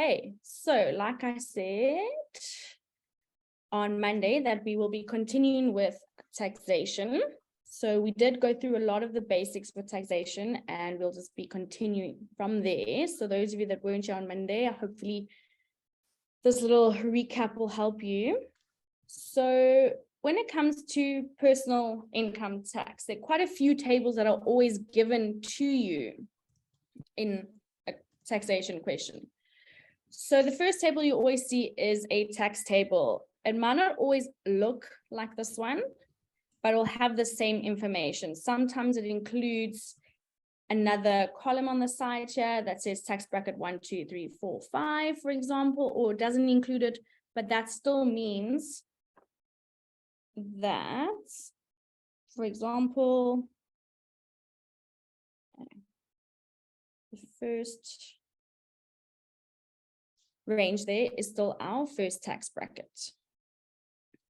Okay, so like I said on Monday that we will be continuing with taxation. So we did go through a lot of the basics for taxation and we'll just be continuing from there. So those of you that weren't here on Monday, hopefully this little recap will help you. So when it comes to personal income tax, there are quite a few tables that are always given to you in a taxation question. So the first table you always see is a tax table. It might not always look like this one, but it will have the same information. Sometimes it includes another column on the side here that says tax bracket 1, 2, 3, 4, 5, for example, or it doesn't include it, but that still means that, for example, the first range there is still our first tax bracket.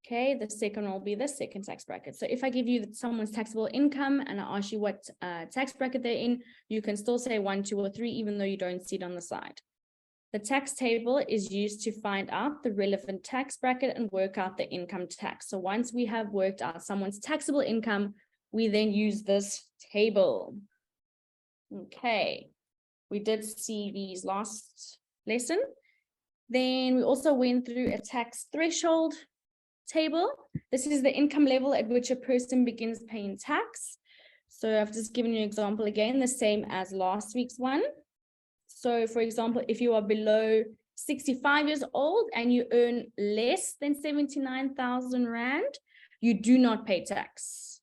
Okay, the second will be the second tax bracket. So if I give you someone's taxable income and I ask you what tax bracket they're in, you can still say 1, 2, or 3, even though you don't see it on the side. The tax table is used to find out the relevant tax bracket and work out the income tax. So once we have worked out someone's taxable income, we then use this table. Okay, we did see these last lesson. Then we also went through a tax threshold table. This is the income level at which a person begins paying tax. So I've just given you an example again, the same as last week's one. So for example, if you are below 65 years old and you earn less than 79,000 Rand, you do not pay tax.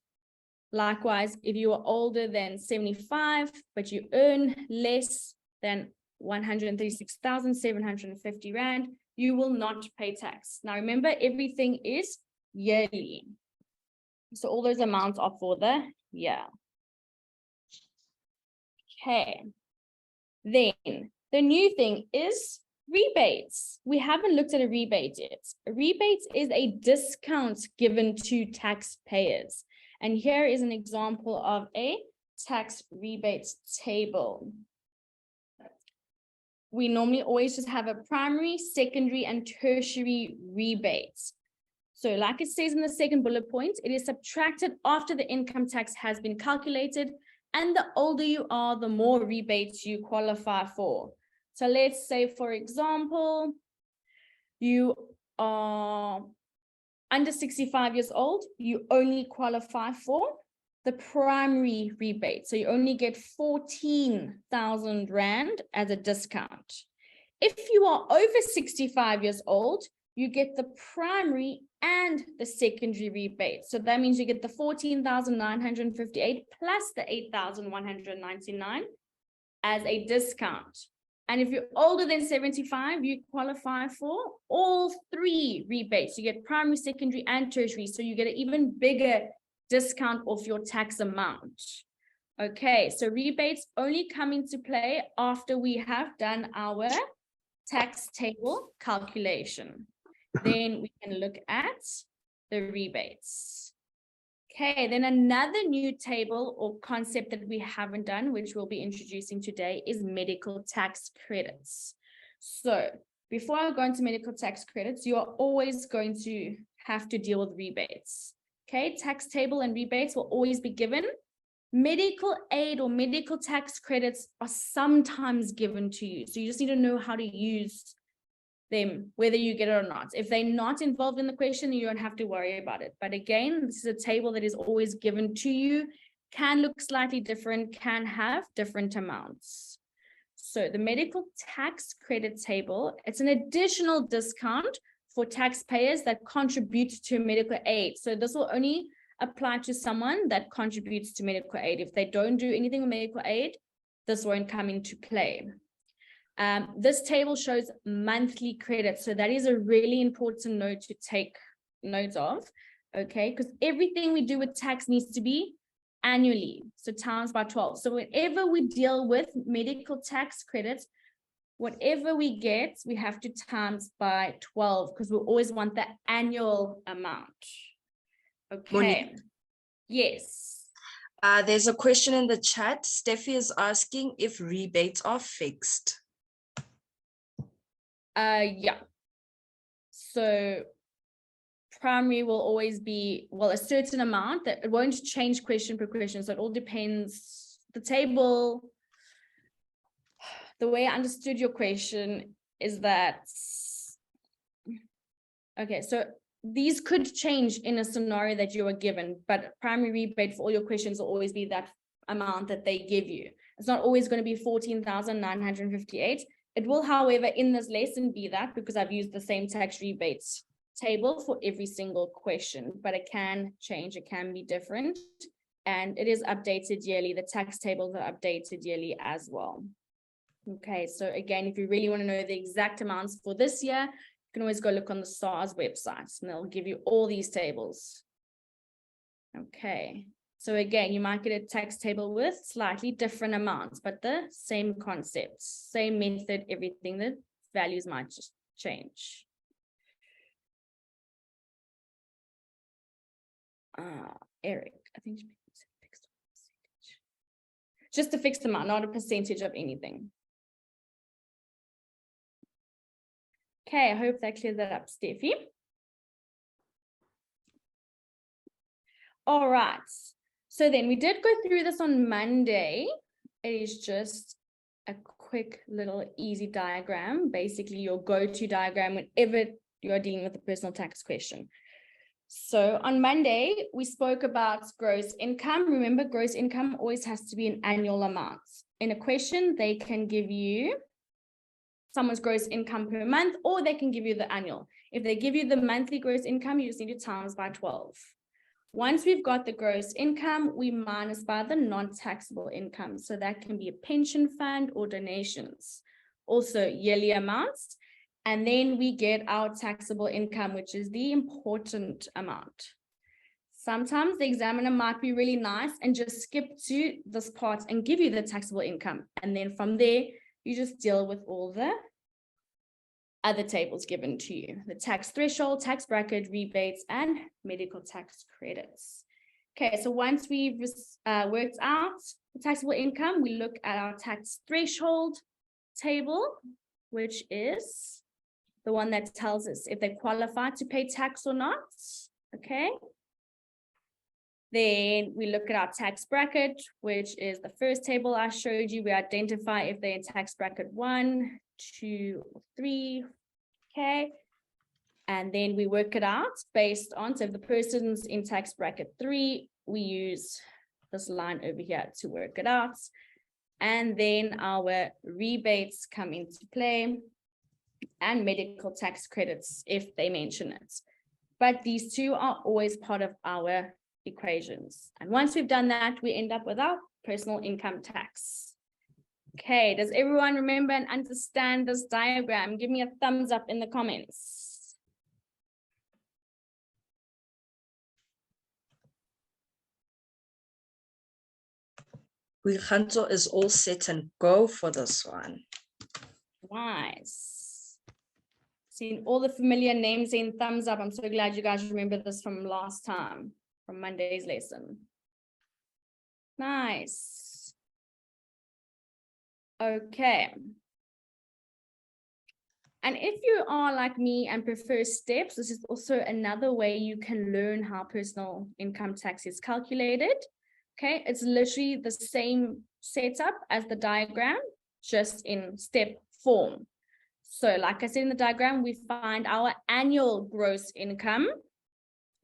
Likewise, if you are older than 75, but you earn less than 136,750 Rand, you will not pay tax. Now remember, everything is yearly. So all those amounts are for the year. Okay. Then the new thing is rebates. We haven't looked at a rebate yet. A rebate is a discount given to taxpayers. And here is an example of a tax rebate table. We normally always just have a primary, secondary, and tertiary rebates. So like it says in the second bullet point, it is subtracted after the income tax has been calculated, and the older you are, the more rebates you qualify for. So let's say, for example, you are under 65 years old, you only qualify for the primary rebate. So you only get 14,000 Rand as a discount. If you are over 65 years old, you get the primary and the secondary rebate. So that means you get the 14,958 plus the 8,199 as a discount. And if you're older than 75, you qualify for all three rebates. You get primary, secondary, and tertiary. So you get an even bigger discount off your tax amount. Okay, so rebates only come into play after we have done our tax table calculation. Then we can look at the rebates. Okay, then another new table or concept that we haven't done, which we'll be introducing today, is medical tax credits. So before I go into medical tax credits, you are always going to have to deal with rebates. Okay, tax table and rebates will always be given. Medical aid or medical tax credits are sometimes given to you. So you just need to know how to use them, whether you get it or not. If they're not involved in the question, you don't have to worry about it. But again, this is a table that is always given to you, can look slightly different, can have different amounts. So the medical tax credit table, it's an additional discount for taxpayers that contribute to medical aid. So this will only apply to someone that contributes to medical aid. If they don't do anything with medical aid, this won't come into play. This table shows monthly credits. So that is a really important note to take note of, okay? Because everything we do with tax needs to be annually, so times by 12. So whenever we deal with medical tax credits, whatever we get, we have to times by 12 because we always want the annual amount. Okay. Monique. Yes. There's a question in the chat. Steffi is asking if rebates are fixed. Yeah. So primary will always be, well, a certain amount that it won't change question per question. So it all depends. The table, the way I understood your question is that, okay, so these could change in a scenario that you are given, but primary rebate for all your questions will always be that amount that they give you. It's not always going to be 14,958. It will, however, in this lesson be that, because I've used the same tax rebates table for every single question, but it can change, it can be different, and it is updated yearly. The tax tables are updated yearly as well. Okay, so again, if you really want to know the exact amounts for this year, you can always go look on the SARS website and they'll give you all these tables. Okay, so again, you might get a tax table with slightly different amounts, but the same concepts, same method, everything, the values might just change. Eric, I think just a fixed amount, not a percentage of anything. Okay, I hope that cleared that up, Steffi. All right, so then we did go through this on Monday. It is just a quick little easy diagram, basically your go-to diagram whenever you are dealing with a personal tax question. So on Monday, we spoke about gross income. Remember, gross income always has to be an annual amount. In a question, they can give you someone's gross income per month, or they can give you the annual. If they give you the monthly gross income, you just need to times by 12. Once we've got the gross income, we minus by the non-taxable income. So that can be a pension fund or donations, also yearly amounts. And then we get our taxable income, which is the important amount. Sometimes the examiner might be really nice and just skip to this part and give you the taxable income. And then from there, you just deal with all the other tables given to you: the tax threshold, tax bracket, rebates, and medical tax credits. Okay, so once we've worked out the taxable income, we look at our tax threshold table, which is the one that tells us if they qualify to pay tax or not. Okay. Then we look at our tax bracket, which is the first table I showed you. We identify if they're in tax bracket 1, 2, or 3. Okay. And then we work it out based on, so if the person's in tax bracket 3, we use this line over here to work it out. And then our rebates come into play and medical tax credits if they mention it. But these two are always part of our equations. And once we've done that, we end up with our personal income tax. Okay, does everyone remember and understand this diagram? Give me a thumbs up in the comments. Wiganto is all set and go for this one. Nice. Seeing all the familiar names saying thumbs up. I'm so glad you guys remember this from last time, from Monday's lesson. Nice. Okay. And if you are like me and prefer steps, this is also another way you can learn how personal income tax is calculated. Okay, it's literally the same setup as the diagram, just in step form. So like I said in the diagram, we find our annual gross income.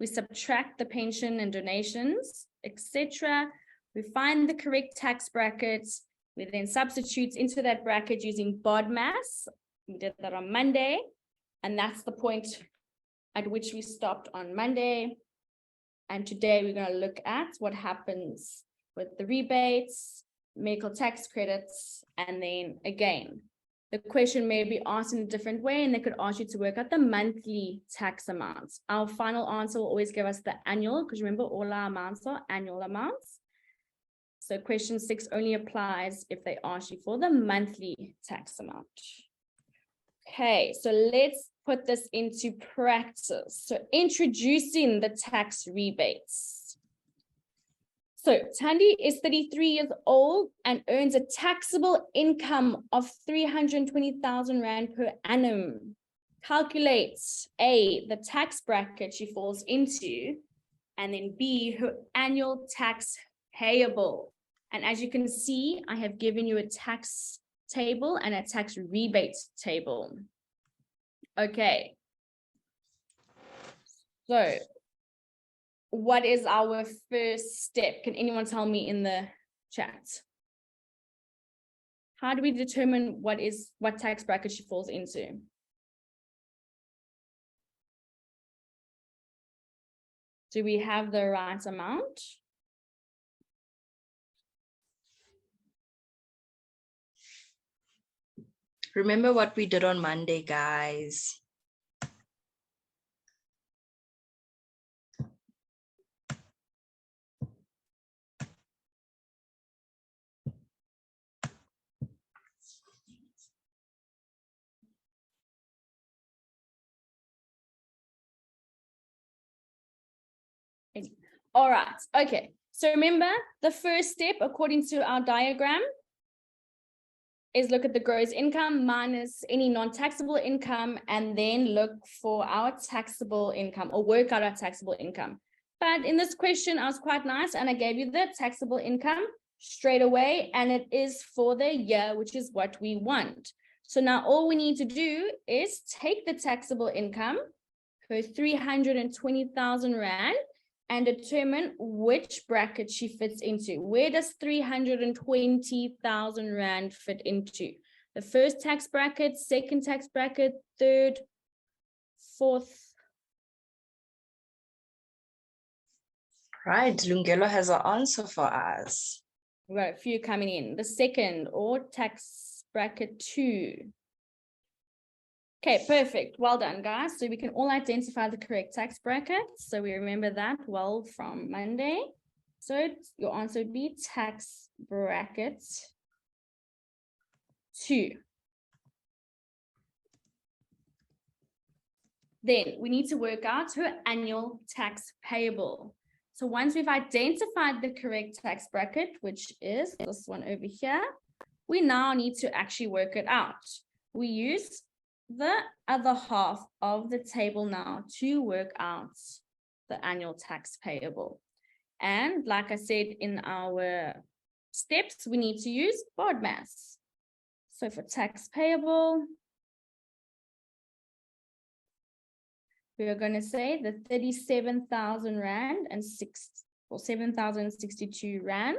We subtract the pension and donations, etc. We find the correct tax brackets. We then substitute into that bracket using BODMAS. We did that on Monday, and that's the point at which we stopped on Monday. And today we're going to look at what happens with the rebates, medical tax credits, and then again, the question may be asked in a different way, and they could ask you to work out the monthly tax amounts. Our final answer will always give us the annual, because remember, all our amounts are annual amounts. So question 6 only applies if they ask you for the monthly tax amount. Okay, so let's put this into practice. So introducing the tax rebates. So Tandi is 33 years old and earns a taxable income of 320,000 Rand per annum. Calculates A, the tax bracket she falls into, and then B, her annual tax payable. And as you can see, I have given you a tax table and a tax rebate table. Okay. So what is our first step? Can anyone tell me in the chat? How do we determine what tax bracket she falls into? Do we have the right amount? Remember what we did on Monday, guys. All right. Okay. So remember, the first step, according to our diagram, is look at the gross income minus any non-taxable income, and then look for our taxable income or work out our taxable income. But in this question, I was quite nice and I gave you the taxable income straight away, and it is for the year, which is what we want. So now all we need to do is take the taxable income, her 320,000 Rand, and determine which bracket she fits into. Where does 320,000 Rand fit into? The first tax bracket, second tax bracket, third, fourth. Right, Lungelo has an answer for us. We've got a few coming in. The second, or tax bracket 2. Okay, perfect. Well done, guys. So we can all identify the correct tax bracket. So we remember that well from Monday. So your answer would be tax bracket 2. Then we need to work out her annual tax payable. So once we've identified the correct tax bracket, which is this one over here, we now need to actually work it out. We use the other half of the table now to work out the annual tax payable. And like I said in our steps, we need to use BODMAS. So for tax payable, we are going to say the 37,000 Rand and 7,062 Rand.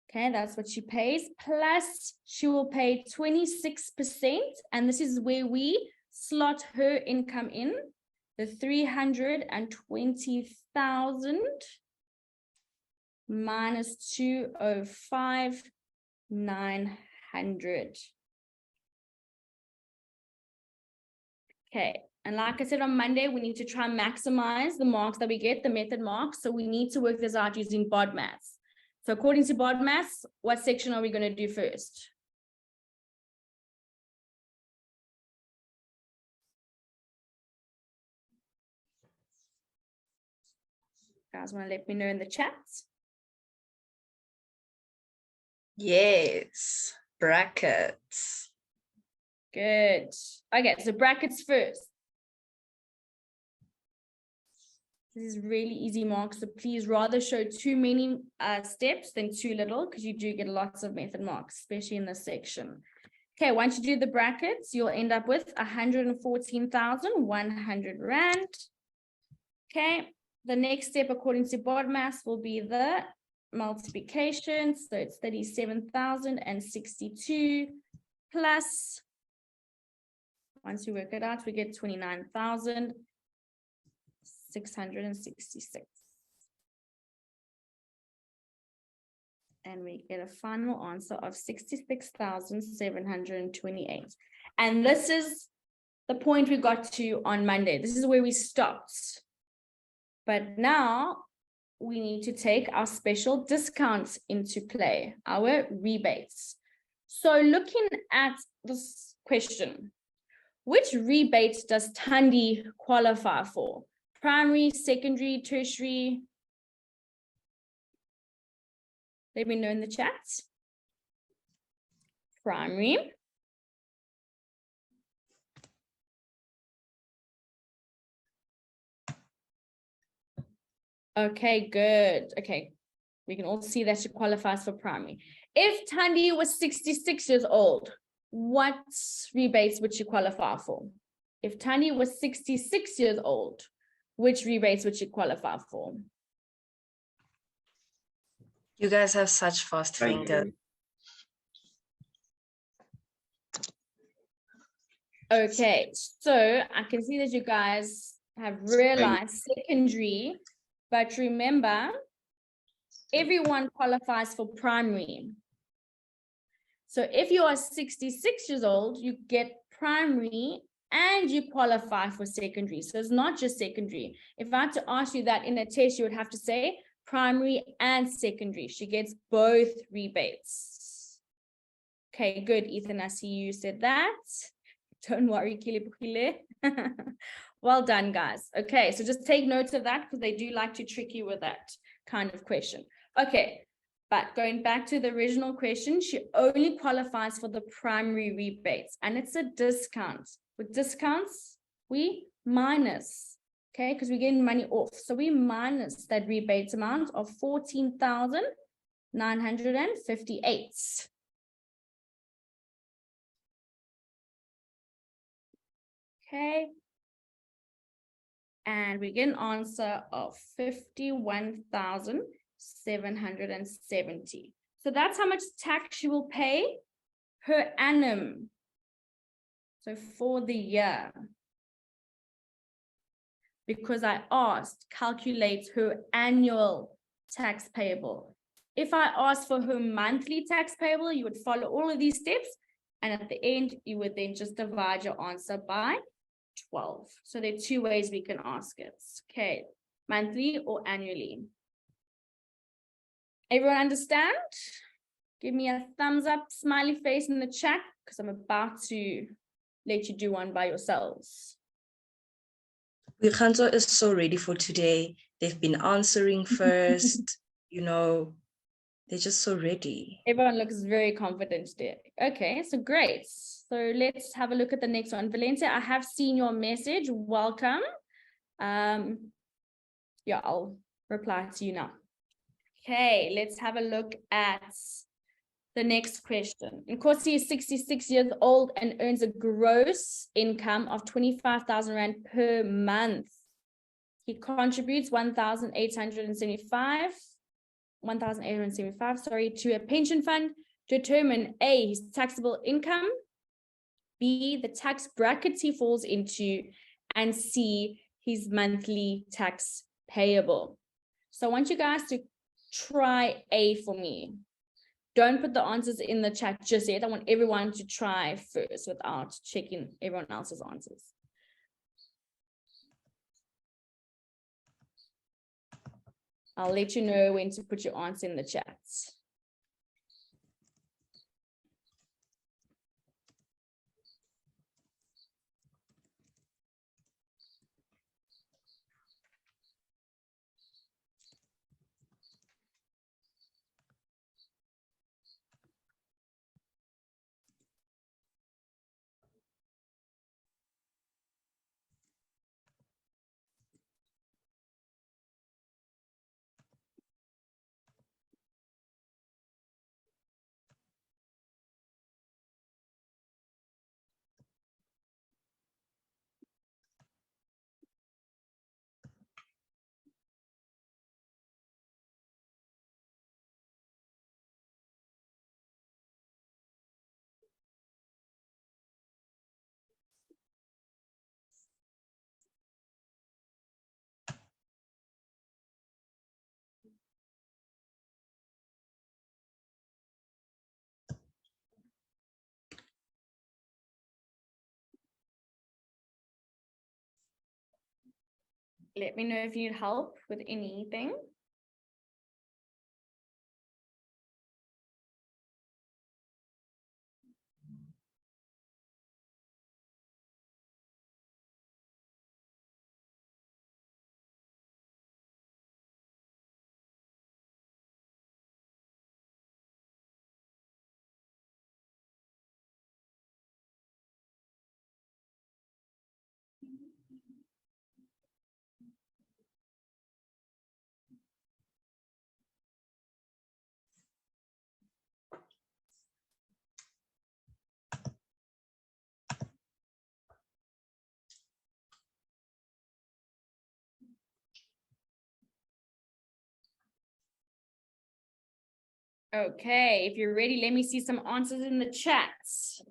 Okay, that's what she pays. Plus, she will pay 26%. And this is where we slot her income in. The 320,000 minus 205,900. Okay, and like I said on Monday, we need to try and maximize the marks that we get, the method marks. So we need to work this out using BODMAS. So according to BODMAS, what section are we going to do first? Guys, want to let me know in the chat? Yes, brackets. Good. Okay, so brackets first. This is really easy marks, so please rather show too many steps than too little, because you do get lots of method marks, especially in this section. Okay, once you do the brackets, you'll end up with 114,100 Rand. Okay, the next step according to BODMAS will be the multiplication. So it's 37,062 plus, once you work it out, we get 29,666. And we get a final answer of 66,728. And this is the point we got to on Monday. This is where we stopped. But now we need to take our special discounts into play, our rebates. So looking at this question, which rebate does Tandi qualify for? Primary, secondary, tertiary? Let me know in the chat. Primary. Okay, good. Okay, we can all see that she qualifies for primary. If Tandy was 66 years old, what rebates would she qualify for? If Tandy was 66 years old, which rebates would she qualify for? You guys have such fast fingers. Okay, so I can see that you guys have realized secondary, but remember, everyone qualifies for primary. So if you are 66 years old, you get primary and you qualify for secondary. So it's not just secondary. If I had to ask you that in a test, you would have to say primary and secondary. She gets both rebates. Okay, good, Ethan. I see you said that. Don't worry, Kile. Well done, guys. Okay, so just take notes of that because they do like to trick you with that kind of question. Okay, but going back to the original question, she only qualifies for the primary rebates, and it's a discount. With discounts, we minus, okay, because we're getting money off. So we minus that rebate amount of 14,958. Okay. And we get an answer of 51,770. So that's how much tax you will pay per annum. So for the year. Because I asked, calculate her annual tax payable. If I asked for her monthly tax payable, you would follow all of these steps. And at the end, you would then just divide your answer by 12. So there are two ways we can ask it. Okay, monthly or annually. Everyone understand? Give me a thumbs up, smiley face in the chat, because I'm about to let you do one by yourselves. Wikanzo is so ready for today. They've been answering first, you know, they're just so ready. Everyone looks very confident today. Okay, so great. So let's have a look at the next one. Valencia, I have seen your message. Welcome. Yeah, I'll reply to you now. Okay, let's have a look at the next question. Nkosi is 66 years old and earns a gross income of 25,000 Rand per month. He contributes 1,875, to a pension fund. Determine A, his taxable income, B, the tax bracket he falls into, and C, his monthly tax payable. So I want you guys to try A for me. Don't put the answers in the chat just yet. I want everyone to try first without checking everyone else's answers. I'll let you know when to put your answer in the chat. Let me know if you need help with anything. Okay, if you're ready, let me see some answers in the chats.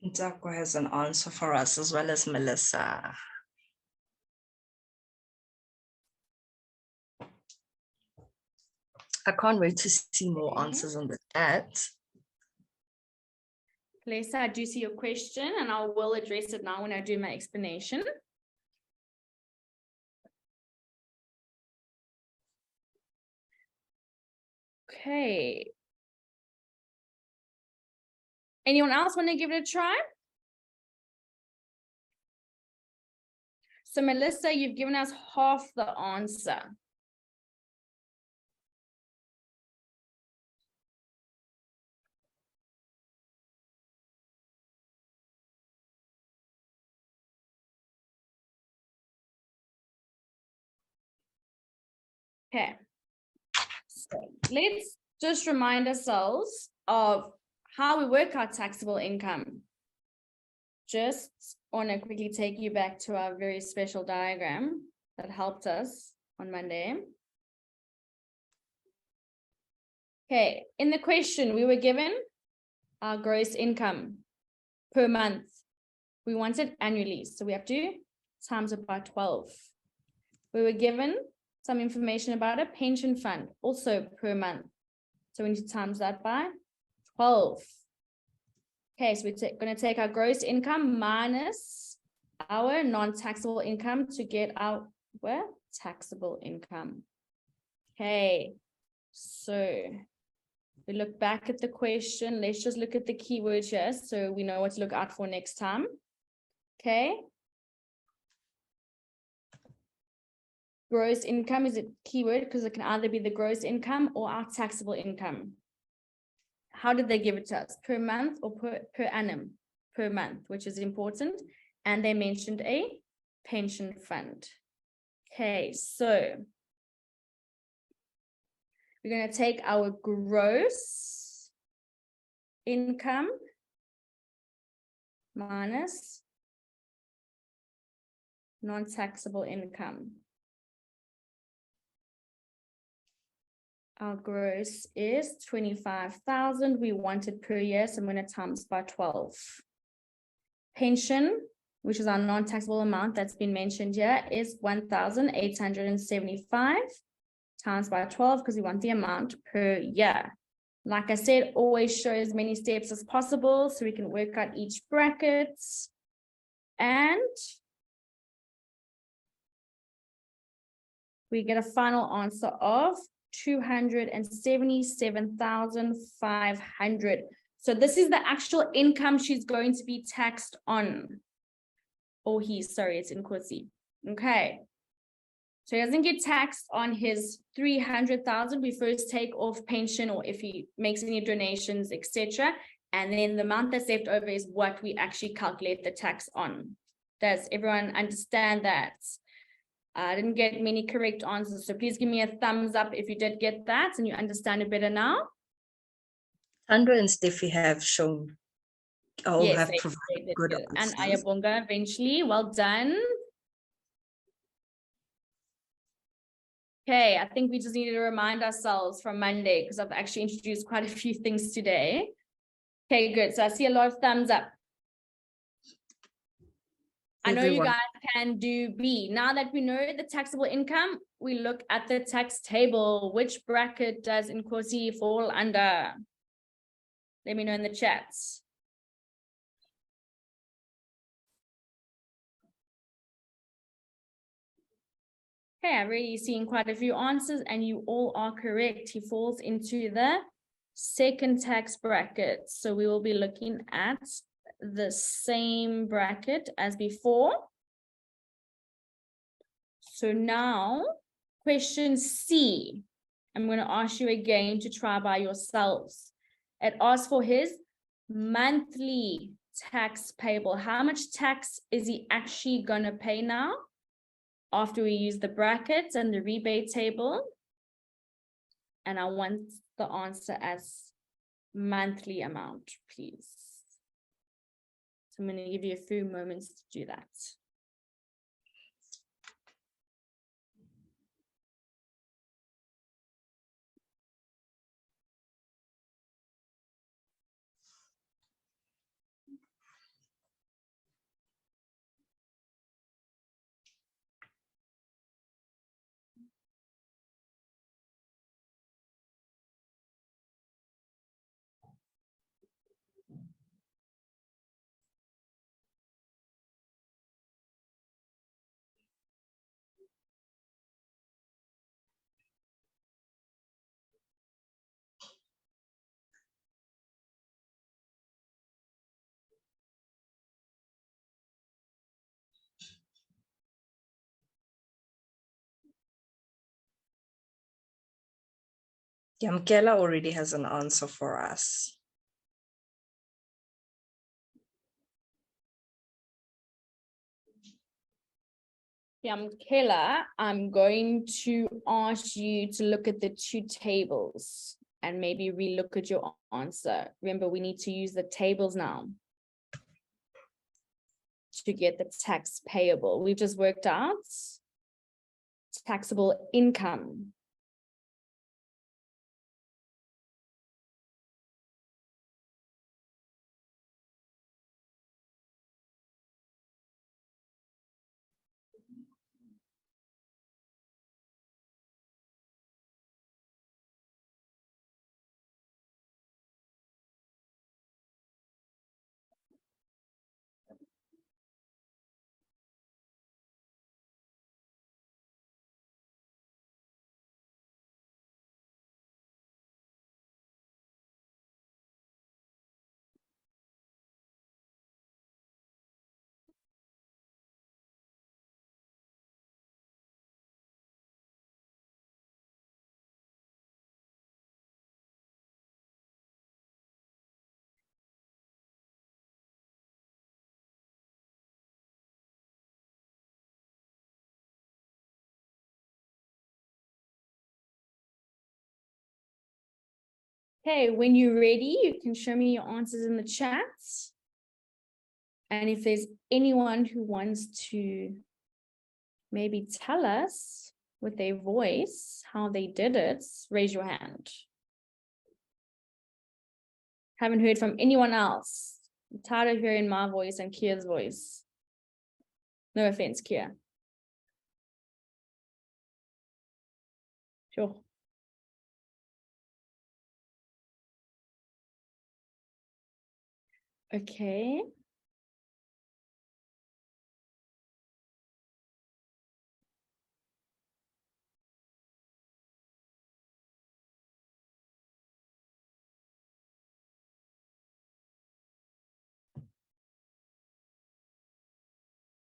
Nzako has an answer for us as well as Melissa. I can't wait to see more answers on the chat. Lisa, I do see your question and I will address it now when I do my explanation. Okay. Anyone else want to give it a try? So Melissa, you've given us half the answer. Okay. So let's just remind ourselves of how we work out taxable income. Just want to quickly take you back to our very special diagram that helped us on Monday. Okay, in the question, we were given our gross income per month. We want it annually, so we have to times it by 12. We were given some information about a pension fund, also per month. So we need to times that by 12. Okay, so we're going to take our gross income minus our non-taxable income to get our taxable income. Okay, so we look back at the question. Let's just look at the keywords here so we know what to look out for next time. Okay. Gross income is a keyword because it can either be the gross income or our taxable income. How did they give it to us? Per month or per annum? Per month, which is important. And they mentioned a pension fund. Okay, so we're going to take our gross income minus non-taxable income. Our gross is 25,000. We want it per year, so I'm going to times by 12. Pension, which is our non-taxable amount that's been mentioned here, is 1,875 times by 12 because we want the amount per year. Like I said, always show as many steps as possible so we can work out each bracket. And we get a final answer of 277,500. So this is the actual income she's going to be taxed on. Oh, sorry, it's in Kosi. Okay. So he doesn't get taxed on his 300,000. We first take off pension or if he makes any donations, etc. And then the amount that's left over is what we actually calculate the tax on. Does everyone understand that? I didn't get many correct answers, so please give me a thumbs up if you did get that and you understand it better now. Sandra and Steffi have shown, yes, have provided good answers. And Ayabonga eventually, well done. Okay, I think we just need to remind ourselves from Monday because I've actually introduced quite a few things today. Okay, good. So I see a lot of thumbs up. I know you guys can do B. Now that we know the taxable income, we look at the tax table. Which bracket does Nkosi fall under? Let me know in the chats. Okay, I'm already seeing quite a few answers and you all are correct. He falls into the second tax bracket. So we will be looking at the same bracket as before. So now, question C, I'm going to ask you again to try by yourselves. It asks for his monthly tax payable. How much tax is he actually going to pay now? after we use the brackets and the rebate table. And I want the answer as monthly amount, please. So I'm going to give you a few moments to do that. Yamkela already has an answer for us. Yamkela, I'm going to ask you to look at the two tables and maybe relook at your answer. Remember, we need to use the tables now to get the tax payable. We've just worked out taxable income. Okay, when you're ready, you can show me your answers in the chat. And if there's anyone who wants to maybe tell us with their voice how they did it, raise your hand. Haven't heard from anyone else. I'm tired of hearing my voice and Kia's voice. No offense, Kia. Sure. Okay.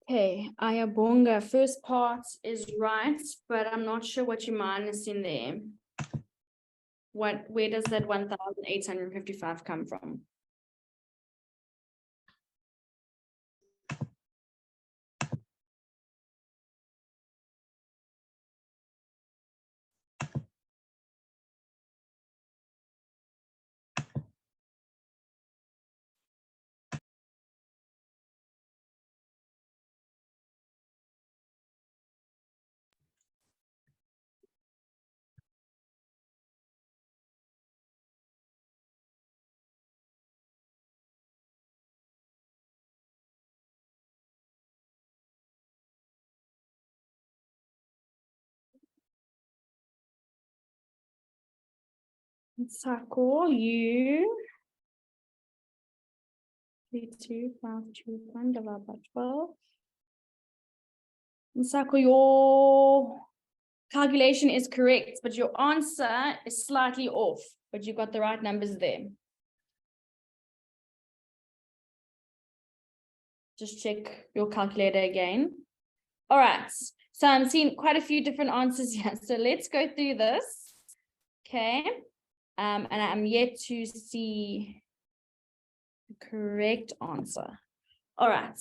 Okay, Ayabonga, first part is right, but I'm not sure what you minus in there. Where does that 1,855 come from? Sako, you 32,521 divided by 12. Sako, your calculation is correct, but your answer is slightly off, but you got the right numbers there. Just check your calculator again. All right, so I'm seeing quite a few different answers here. So let's go through this. Okay. And I'm yet to see the correct answer. All right.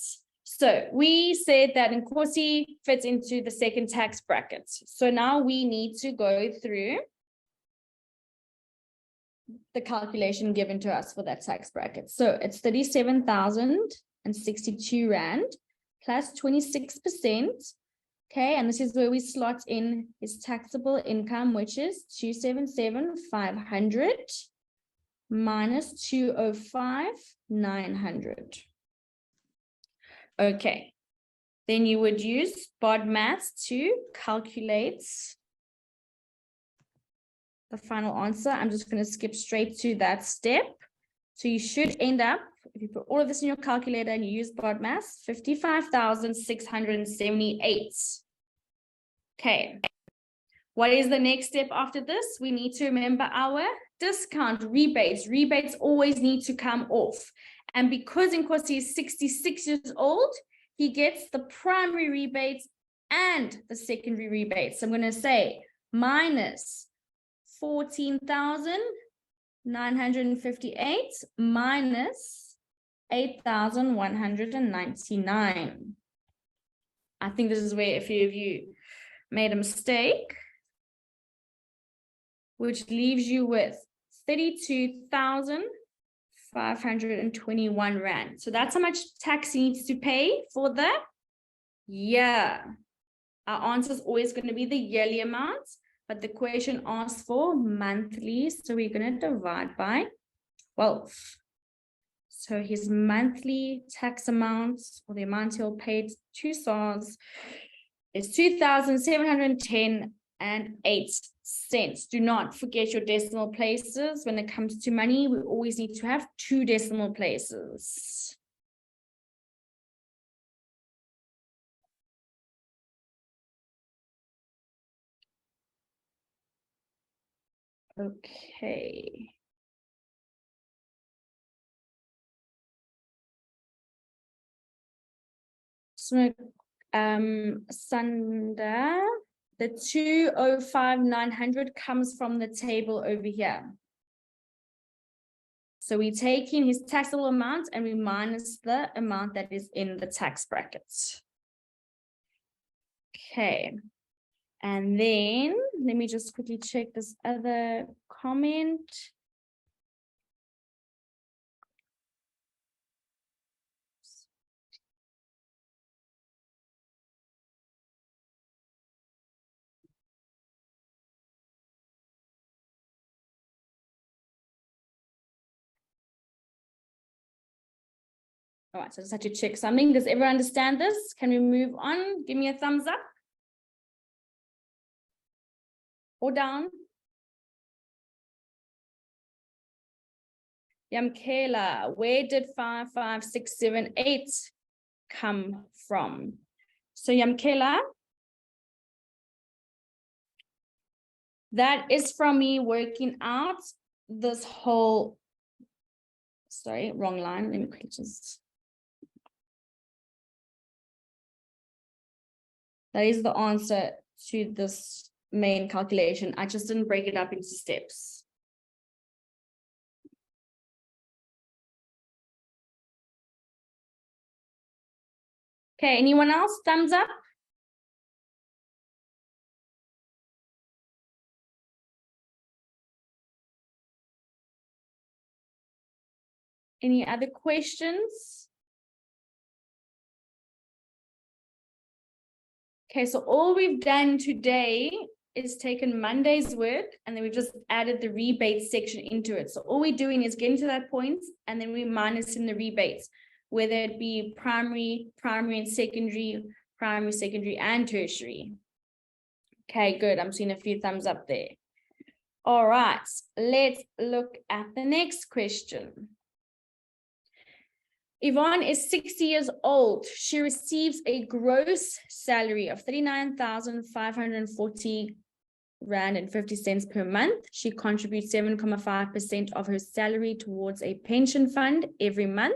So we said that Nkosi fits into the second tax bracket. So now we need to go through the calculation given to us for that tax bracket. So it's 37,062 Rand plus 26%. Okay, and this is where we slot in his taxable income, which is 277,500 minus 205,900. Okay, then you would use BODMAS to calculate the final answer. I'm just going to skip straight to that step. So you should end up, if you put all of this in your calculator and you use BODMAS, 55,678. Okay. What is the next step after this? We need to remember our discount rebates. Rebates always need to come off. And because Nkosi is 66 years old, he gets the primary rebates and the secondary rebates. So I'm going to say minus 14,958 minus 8,199. I think this is where a few of you made a mistake, which leaves you with 32,521 Rand. So that's how much tax he needs to pay for the year. Our answer is always going to be the yearly amount, but the question asks for monthly. So we're going to divide by 12. So his monthly tax amount, or the amount he'll pay to SARS, is 2,710.08. Do not forget your decimal places. When it comes to money, we always need to have 2 decimal places. Okay. So, Sanda, the 205,900 comes from the table over here. So we take in his taxable amount and we minus the amount that is in the tax brackets. Okay. And then let me just quickly check this other comment. All right, so I just have to check something. Does everyone understand this? Can we move on? Give me a thumbs up. Or down. Yamkela, where did 55678 come from? So Yamkela, that is from me working out this whole, sorry, wrong line. Let me quickly just. That is the answer to this main calculation. I just didn't break it up into steps. Okay, anyone else? Thumbs up? Any other questions? Okay, so all we've done today is taken Monday's work and then we've just added the rebate section into it. So all we're doing is getting to that point and then we minus in the rebates, whether it be primary and secondary, primary, secondary, and tertiary. Okay, good. I'm seeing a few thumbs up there. All right, let's look at the next question. Yvonne is 60 years old. She receives a gross salary of 39,540 Rand and 50 cents per month. She contributes 7.5% of her salary towards a pension fund every month.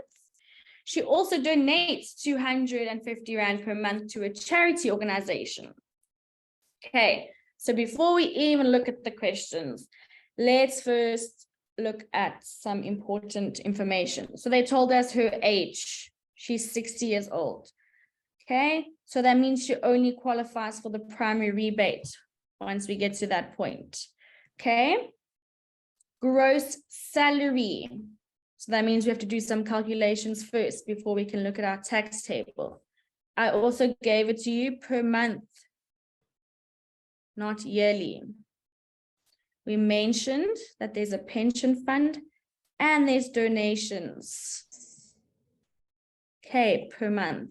She also donates 250 Rand per month to a charity organization. Okay, so before we even look at the questions, let's first look at some important information. So they told us her age. She's 60 years old. Okay, so that means she only qualifies for the primary rebate once we get to that point. Okay, gross salary. So that means we have to do some calculations first before we can look at our tax table. I also gave it to you per month, not yearly. We mentioned that there's a pension fund and there's donations. Okay, per month.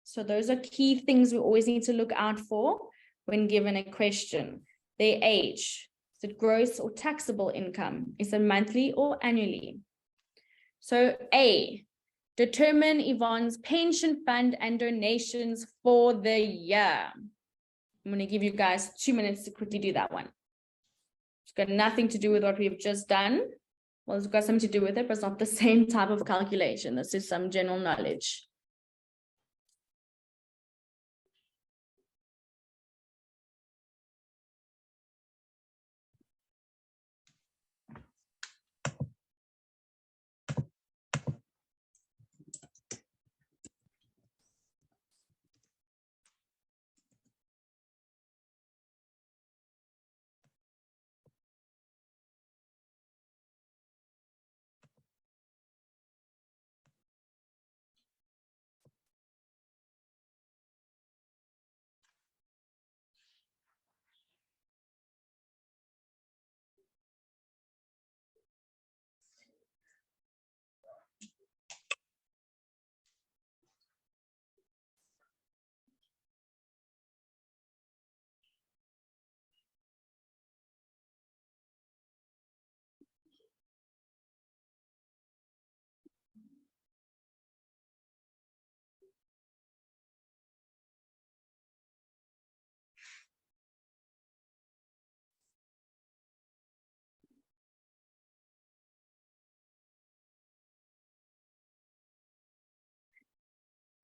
So those are key things we always need to look out for when given a question. Their age, is it gross or taxable income? Is it monthly or annually? So A, determine Yvonne's pension fund and donations for the year. I'm going to give you guys 2 minutes to quickly do that one. It's got nothing to do with what we've just done. Well, it's got something to do with it, but it's not the same type of calculation. This is some general knowledge.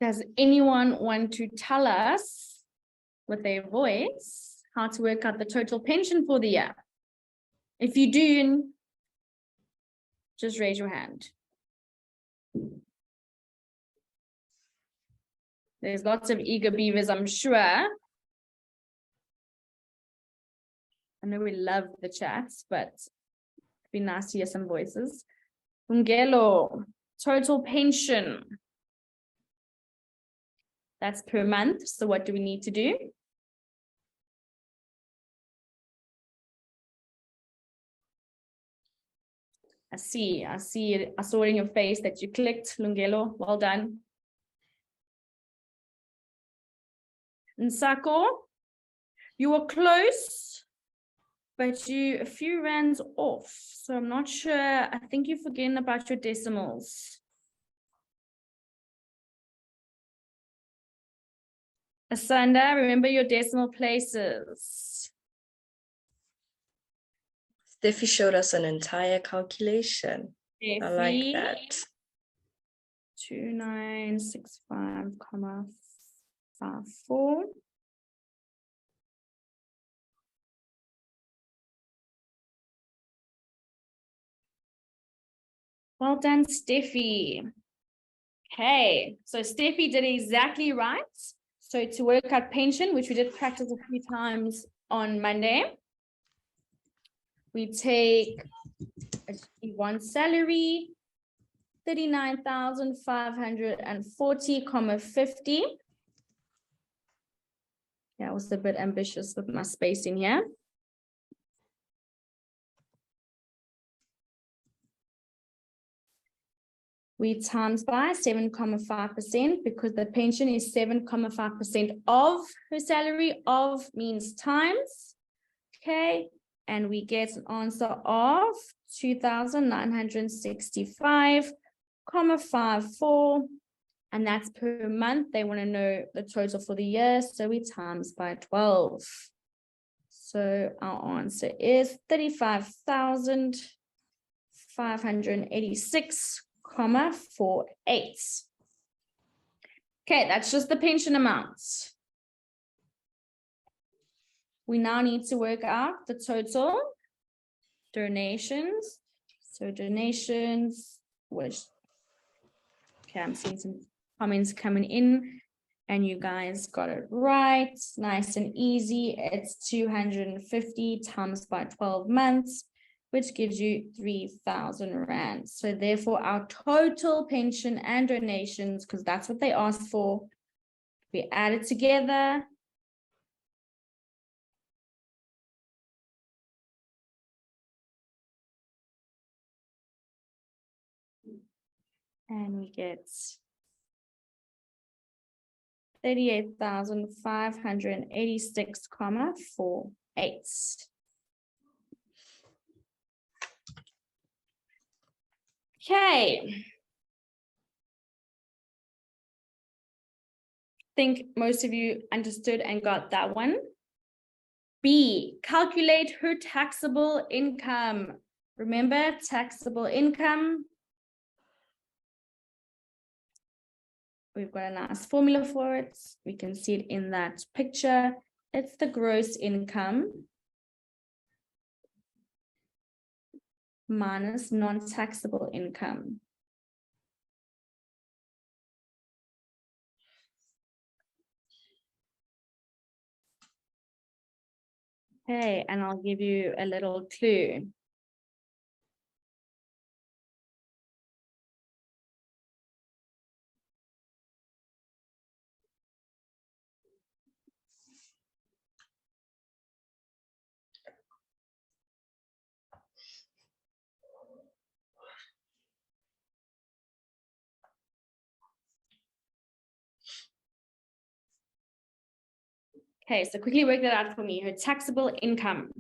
Does anyone want to tell us with their voice how to work out the total pension for the year? If you do, just raise your hand. There's lots of eager beavers, I'm sure. I know we love the chats, but it'd be nice to hear some voices. Ungelo, total pension. That's per month. So what do we need to do? I saw it in your face that you clicked, Lungelo. Well done. Nsako, you were close, but you a few rands off. So I'm not sure. I think you're forgetting about your decimals. Asanda, remember your decimal places. Steffi showed us an entire calculation. Steffi, I like that. 2965,54. Well done, Steffi. Okay, so Steffi did exactly right. So to work out pension, which we did practice a few times on Monday, we take one salary, 39,540,50. Yeah, I was a bit ambitious with my spacing here. We times by 7.5% because the pension is 7.5% of her salary. Of means times. Okay, and we get an answer of 2,965,54, and that's per month. They want to know the total for the year, so we times by 12. So our answer is 35,586,48. Okay, that's just the pension amounts. We now need to work out the total donations. So donations, which, okay, I'm seeing some comments coming in. And you guys got it right. Nice and easy. It's 250 times by 12 months, which gives you 3,000 Rand. So therefore our total pension and donations, because that's what they asked for, we add it together. And we get 38,586,48. Okay. Think most of you understood and got that one. B, calculate her taxable income. Remember, taxable income. We've got a nice formula for it. We can see it in that picture. It's the gross income minus non-taxable income. Okay, and I'll give you a little clue. Okay, so quickly work that out for me. Her taxable income.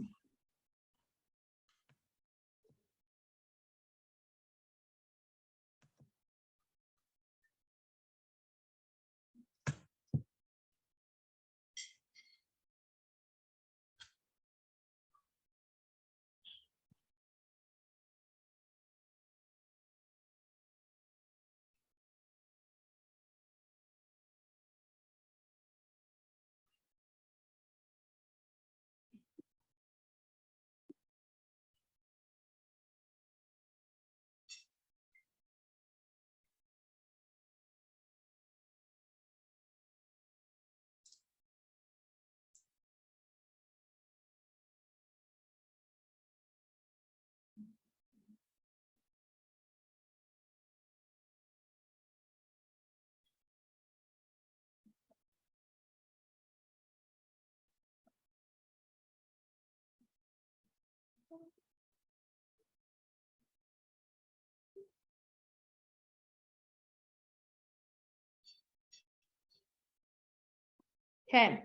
Okay.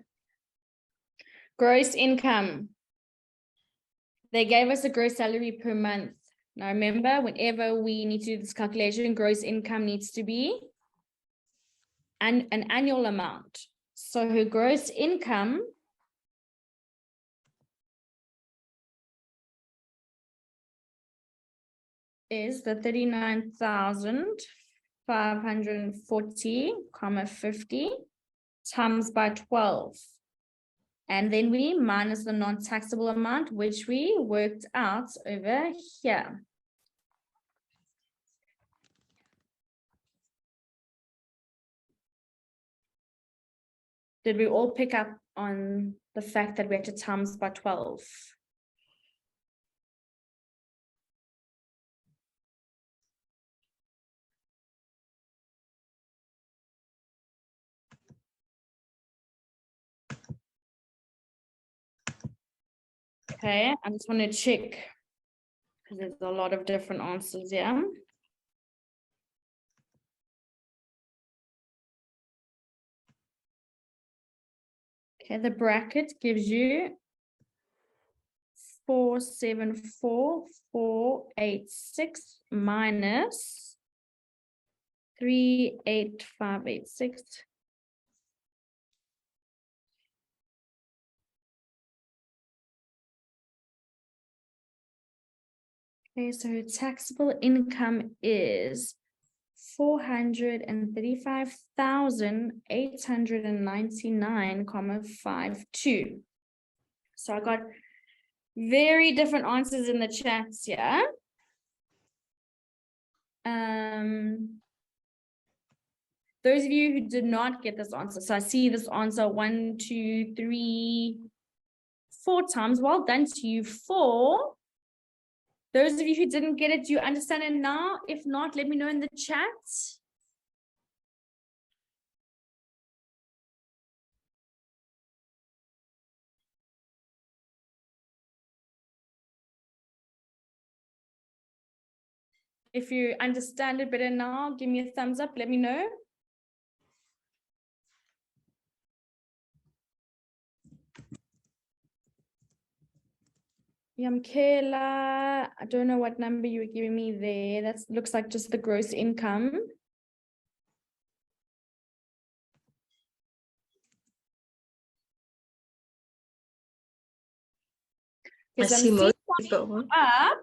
Gross income. They gave us a gross salary per month. Now remember, whenever we need to do this calculation, gross income needs to be an annual amount. So her gross income is the 39,540,50 times by 12. And then we minus the non-taxable amount, which we worked out over here. Did we all pick up on the fact that we had to times by 12? Okay, I just want to check because there's a lot of different answers here. Okay, the bracket gives you 474,486 minus 38586. Okay, so her taxable income is 435,899,52. So I got very different answers in the chats here. Those of you who did not get this answer, so I see this answer 1, 2, 3, 4 times. Well done to you. 4. Those of you who didn't get it, do you understand it now? If not, let me know in the chat. If you understand it better now, give me a thumbs up, let me know. Yamkela, I don't know what number you were giving me there. That looks like just the gross income. I see most people. Up.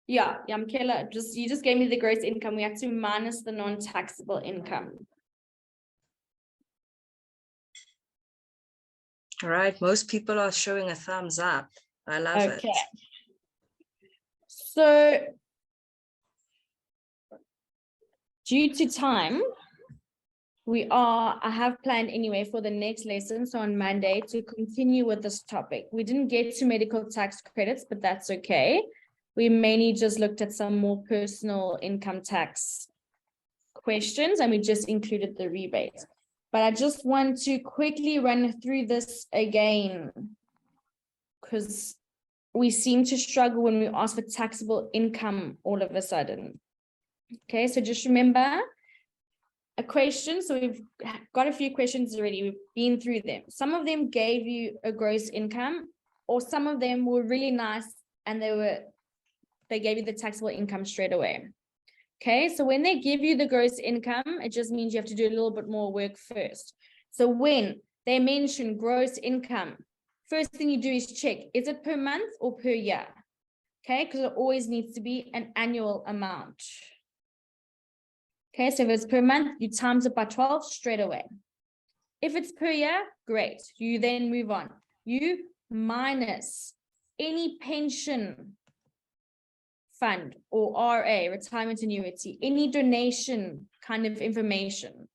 Yeah, Yamkela, you just gave me the gross income. We have to minus the non-taxable income. All right, most people are showing a thumbs up. I love it. So, due to time, I have planned anyway for the next lesson, so on Monday, to continue with this topic. We didn't get to medical tax credits, but that's okay. We mainly just looked at some more personal income tax questions, and we just included the rebate. But I just want to quickly run through this again, because we seem to struggle when we ask for taxable income all of a sudden. Okay, so just remember a question. So we've got a few questions already. We've been through them. Some of them gave you a gross income, or some of them were really nice and they gave you the taxable income straight away. Okay, so when they give you the gross income, it just means you have to do a little bit more work first. So when they mention gross income, first thing you do is check, is it per month or per year? Okay, because it always needs to be an annual amount. Okay, so if it's per month, you times it by 12 straight away. If it's per year, great. You then move on. You minus any pension fund or RA, retirement annuity, any donation kind of information.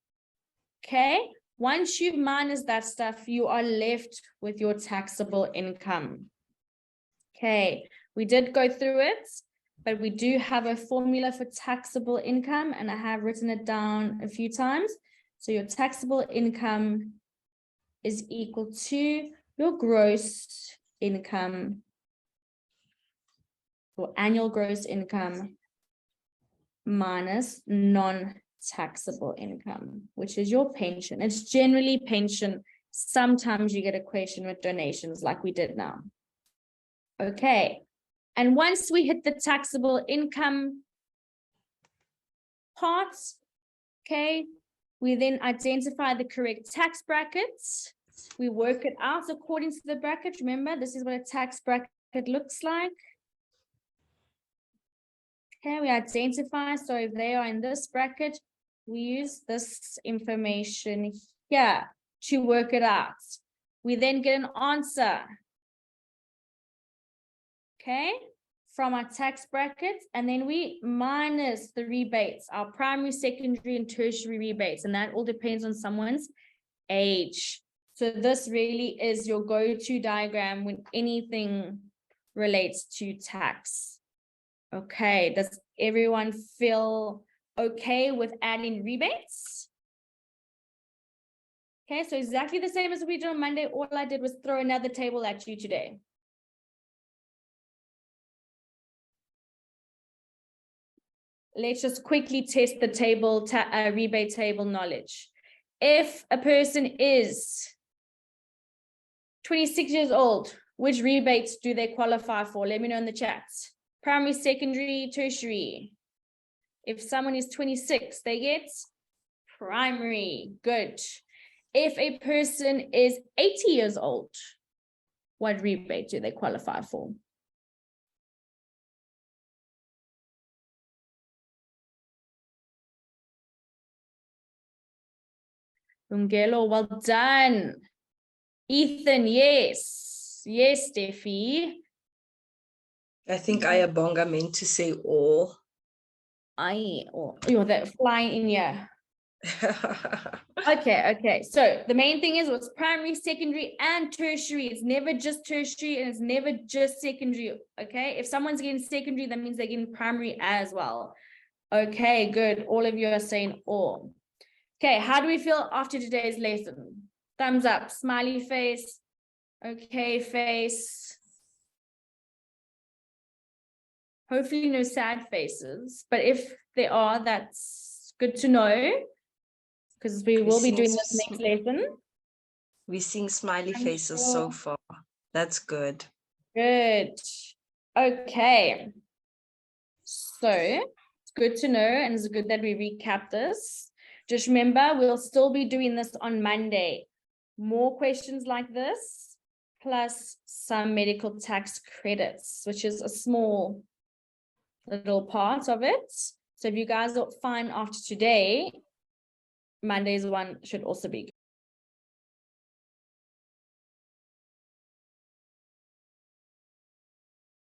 Okay, once you've minused that stuff, you are left with your taxable income. Okay, we did go through it, but we do have a formula for taxable income, and I have written it down a few times. So your taxable income is equal to your gross income, or annual gross income, minus non-taxable income, which is your pension. It's generally pension. Sometimes you get a question with donations like we did now. Okay. And once we hit the taxable income part, okay, we then identify the correct tax brackets. We work it out according to the bracket. Remember, this is what a tax bracket looks like. Okay, we identify, so if they are in this bracket, we use this information here to work it out. We then get an answer, okay, from our tax bracket, and then we minus the rebates, our primary, secondary, and tertiary rebates, and that all depends on someone's age. So this really is your go-to diagram when anything relates to tax. Okay, does everyone feel okay with adding rebates? Okay, so exactly the same as we did on Monday. All I did was throw another table at you today. Let's just quickly test the table, rebate table knowledge. If a person is 26 years old, which rebates do they qualify for? Let me know in the chat. Primary, secondary, tertiary. If someone is 26, they get primary. Good. If a person is 80 years old, what rebate do they qualify for? Ungelo, well done. Ethan, yes. Yes, Steffi. I think Ayabonga meant to say all. You're that flying in here. Okay. So the main thing is what's primary, secondary, and tertiary. It's never just tertiary and it's never just secondary. Okay. If someone's getting secondary, that means they're getting primary as well. Okay, good. All of you are saying all. Okay, how do we feel after today's lesson? Thumbs up, smiley face, okay face. Hopefully no sad faces, but if there are, that's good to know because we will be doing this next lesson. We're seeing smiley faces so far. That's good. Good. Okay. So it's good to know, and it's good that we recap this. Just remember, we'll still be doing this on Monday. More questions like this, plus some medical tax credits, which is a small little part of it. So if you guys are fine after today, Monday's one should also be good.